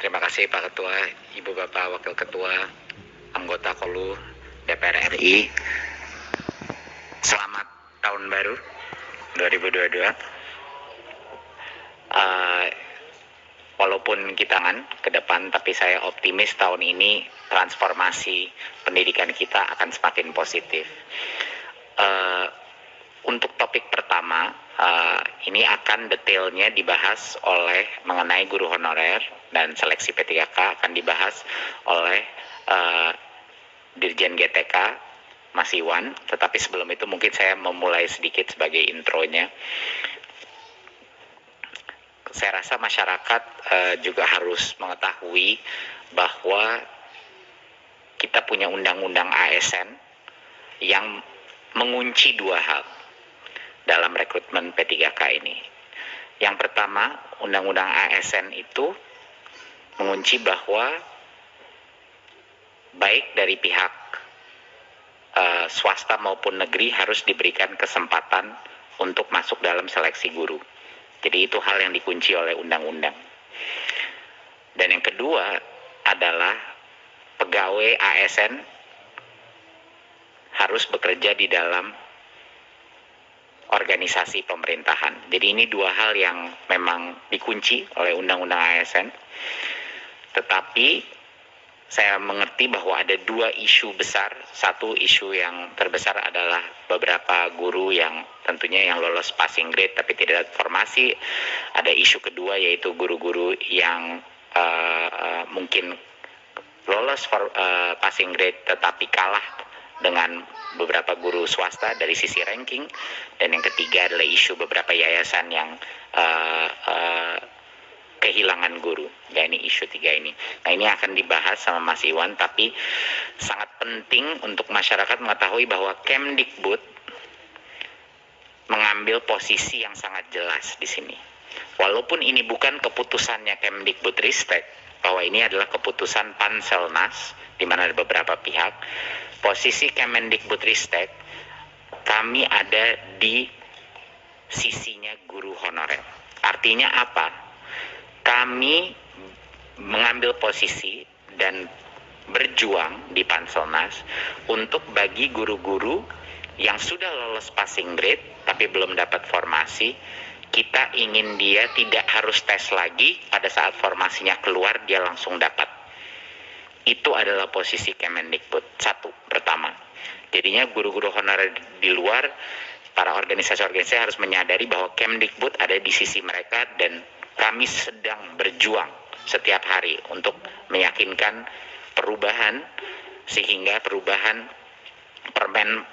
Terima kasih Pak Ketua, Ibu Bapak Wakil Ketua, anggota KOLU DPR RI. Selamat tahun baru 2022. Walaupun kita ke depan, tapi saya optimis tahun ini transformasi pendidikan kita akan semakin positif. Untuk topik pertama, ini akan detailnya dibahas oleh mengenai guru honorer dan seleksi P3K akan dibahas oleh Dirjen GTK Mas Iwan. Tetapi sebelum itu mungkin saya memulai sedikit sebagai intronya. Saya rasa masyarakat juga harus mengetahui bahwa kita punya undang-undang ASN yang mengunci dua hal dalam rekrutmen P3K ini. Yang pertama, undang-undang ASN itu mengunci bahwa baik dari pihak swasta maupun negeri harus diberikan kesempatan untuk masuk dalam seleksi guru. Jadi itu hal yang dikunci oleh undang-undang. Dan yang kedua adalah pegawai ASN harus bekerja di dalam organisasi pemerintahan. Jadi ini dua hal yang memang dikunci oleh undang-undang ASN. Tetapi saya mengerti bahwa ada dua isu besar. Satu isu yang terbesar adalah beberapa guru yang tentunya yang lolos passing grade tapi tidak ada formasi. Ada isu kedua yaitu guru-guru yang mungkin lolos passing grade tetapi kalah dengan beberapa guru swasta dari sisi ranking. Dan yang ketiga adalah isu beberapa yayasan yang kehilangan guru. Ya, ini isu tiga ini. Nah, ini akan dibahas sama Mas Iwan, tapi sangat penting untuk masyarakat mengetahui bahwa Kemdikbud mengambil posisi yang sangat jelas di sini. Walaupun ini bukan keputusannya Kemdikbudristek, bahwa ini adalah keputusan Panselnas, di mana ada beberapa pihak, posisi Kemendikbudristek, kami ada di sisinya guru honorer. Artinya apa? Kami mengambil posisi dan berjuang di Panselnas untuk bagi guru-guru yang sudah lolos passing grade tapi belum dapat formasi, kita ingin dia tidak harus tes lagi, pada saat formasinya keluar dia langsung dapat. Itu adalah posisi Kemendikbud. Satu, pertama. Jadinya guru-guru honorer di luar, para organisasi-organisasi harus menyadari bahwa Kemdikbud ada di sisi mereka dan kami sedang berjuang setiap hari untuk meyakinkan perubahan, sehingga perubahan Permen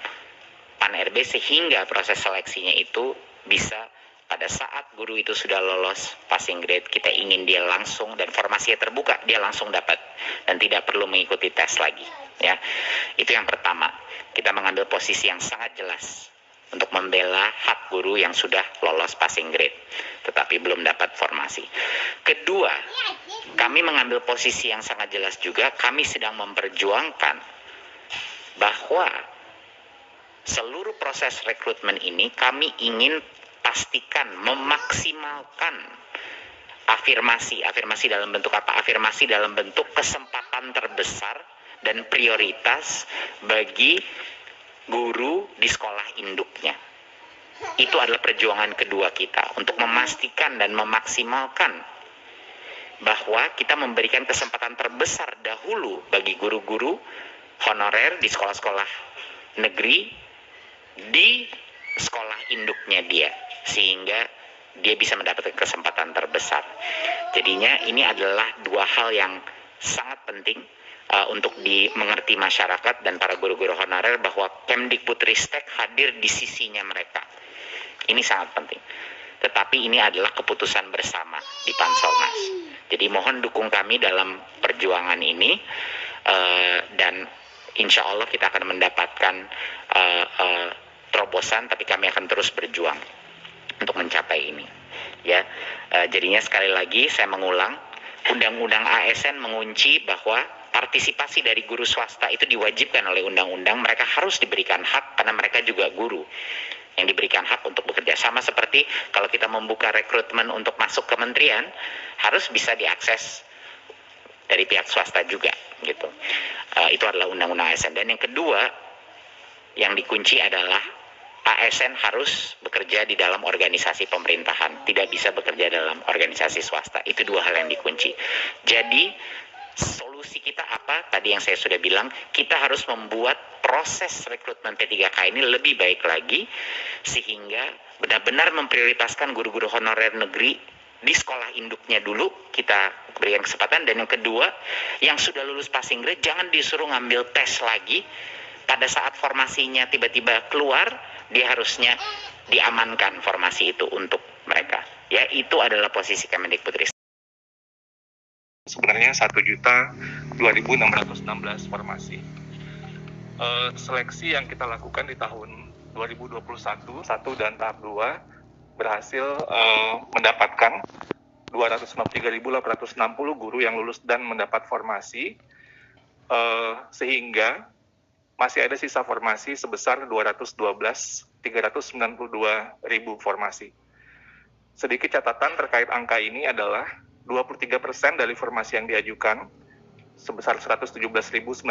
Pan-RB sehingga proses seleksinya itu bisa pada saat guru itu sudah lolos passing grade, kita ingin dia langsung dan formasinya terbuka, dia langsung dapat dan tidak perlu mengikuti tes lagi. Ya, itu yang pertama. Kita mengambil posisi yang sangat jelas untuk membela hak guru yang sudah lolos passing grade tetapi belum dapat formasi. Kedua, kami mengambil posisi yang sangat jelas juga. Kami sedang memperjuangkan bahwa seluruh proses rekrutmen ini kami ingin pastikan memaksimalkan afirmasi dalam bentuk apa? Afirmasi dalam bentuk kesempatan terbesar dan prioritas bagi guru di sekolah induknya. Itu adalah perjuangan kedua kita untuk memastikan dan memaksimalkan bahwa kita memberikan kesempatan terbesar dahulu bagi guru-guru honorer di sekolah-sekolah negeri di sekolah induknya dia, sehingga dia bisa mendapatkan kesempatan terbesar. Jadinya ini adalah dua hal yang sangat penting untuk dimengerti masyarakat dan para guru-guru honorer bahwa Kemdikbudristek hadir di sisinya mereka. Ini sangat penting. Tetapi ini adalah keputusan bersama di Panselnas. Jadi mohon dukung kami dalam perjuangan ini dan insya Allah kita akan mendapatkan terobosan, tapi kami akan terus berjuang untuk mencapai ini. Ya, jadinya sekali lagi saya mengulang, Undang-Undang ASN mengunci bahwa partisipasi dari guru swasta itu diwajibkan oleh undang-undang. Mereka harus diberikan hak karena mereka juga guru yang diberikan hak untuk bekerja. Sama seperti kalau kita membuka rekrutmen untuk masuk kementerian, harus bisa diakses dari pihak swasta juga gitu. Itu adalah undang-undang ASN. Dan yang kedua yang dikunci adalah ASN harus bekerja di dalam organisasi pemerintahan, tidak bisa bekerja dalam organisasi swasta. Itu dua hal yang dikunci. Jadi solusi kita apa? Tadi yang saya sudah bilang, kita harus membuat proses rekrutmen P3K ini lebih baik lagi, sehingga benar-benar memprioritaskan guru-guru honorer negeri di sekolah induknya dulu kita berikan kesempatan. Dan yang kedua, yang sudah lulus passing grade jangan disuruh ngambil tes lagi. Pada saat formasinya tiba-tiba keluar, dia harusnya diamankan formasi itu untuk mereka. Ya, itu adalah posisi Kemendikbudristek. Sebenarnya 1.2.616 formasi. Seleksi yang kita lakukan di tahun 2021, 1 dan tahap 2, berhasil mendapatkan 293.860 guru yang lulus dan mendapat formasi, sehingga masih ada sisa formasi sebesar 212.392.000 formasi. Sedikit catatan terkait angka ini adalah 23% dari formasi yang diajukan sebesar 117.939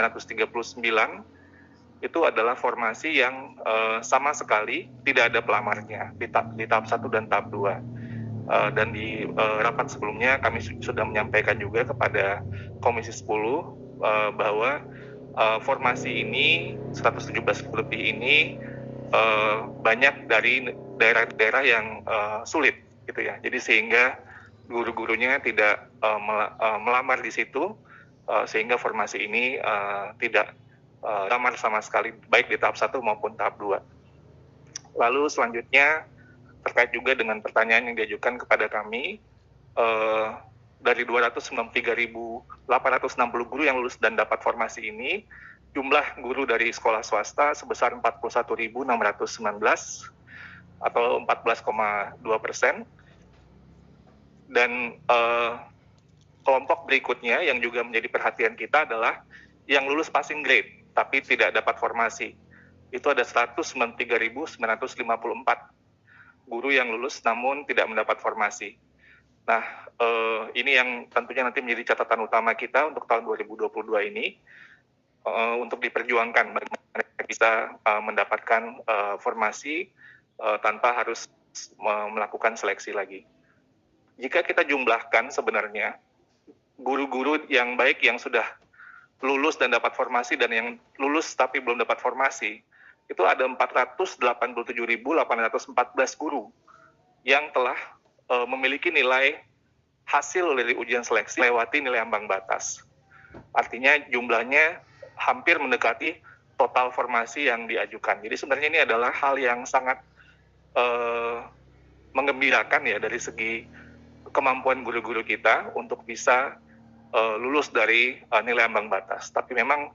itu adalah formasi yang sama sekali tidak ada pelamarnya di tahap 1 dan tahap 2. Dan di rapat sebelumnya kami sudah menyampaikan juga kepada Komisi 10 bahwa formasi ini 117 lebih ini banyak dari daerah-daerah yang sulit gitu ya. Jadi sehingga guru-gurunya tidak melamar di situ, sehingga formasi ini tidak lamar sama sekali, baik di tahap 1 maupun tahap 2. Lalu selanjutnya, terkait juga dengan pertanyaan yang diajukan kepada kami, dari 293.860 guru yang lulus dan dapat formasi ini, jumlah guru dari sekolah swasta sebesar 41.619 atau 14,2%. Dan kelompok berikutnya yang juga menjadi perhatian kita adalah yang lulus passing grade tapi tidak dapat formasi. Itu ada 193.954 guru yang lulus namun tidak mendapat formasi. Nah, ini yang tentunya nanti menjadi catatan utama kita untuk tahun 2022 ini, untuk diperjuangkan bagaimana bisa mendapatkan formasi tanpa harus melakukan seleksi lagi. Jika kita jumlahkan sebenarnya guru-guru yang baik yang sudah lulus dan dapat formasi dan yang lulus tapi belum dapat formasi, itu ada 487.814 guru yang telah memiliki nilai hasil dari ujian seleksi melewati nilai ambang batas. Artinya jumlahnya hampir mendekati total formasi yang diajukan. Jadi sebenarnya ini adalah hal yang sangat menggembirakan ya dari segi kemampuan guru-guru kita untuk bisa lulus dari nilai ambang batas. Tapi memang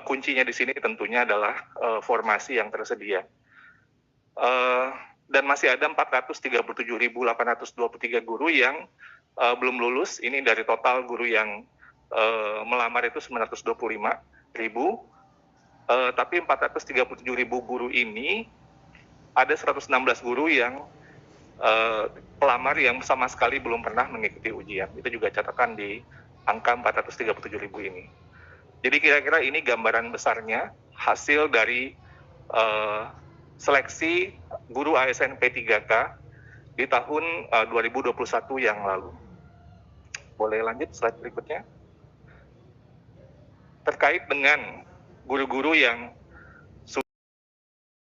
kuncinya di sini tentunya adalah formasi yang tersedia. Dan masih ada 437.823 guru yang belum lulus. Ini dari total guru yang melamar itu 925.000. Tapi 437.000 guru ini ada 116 guru yang pelamar yang sama sekali belum pernah mengikuti ujian. Itu juga catatan di angka 437.000 ini. Jadi kira-kira ini gambaran besarnya hasil dari seleksi guru ASN P3K di tahun 2021 yang lalu. Boleh lanjut slide berikutnya. Terkait dengan guru-guru yang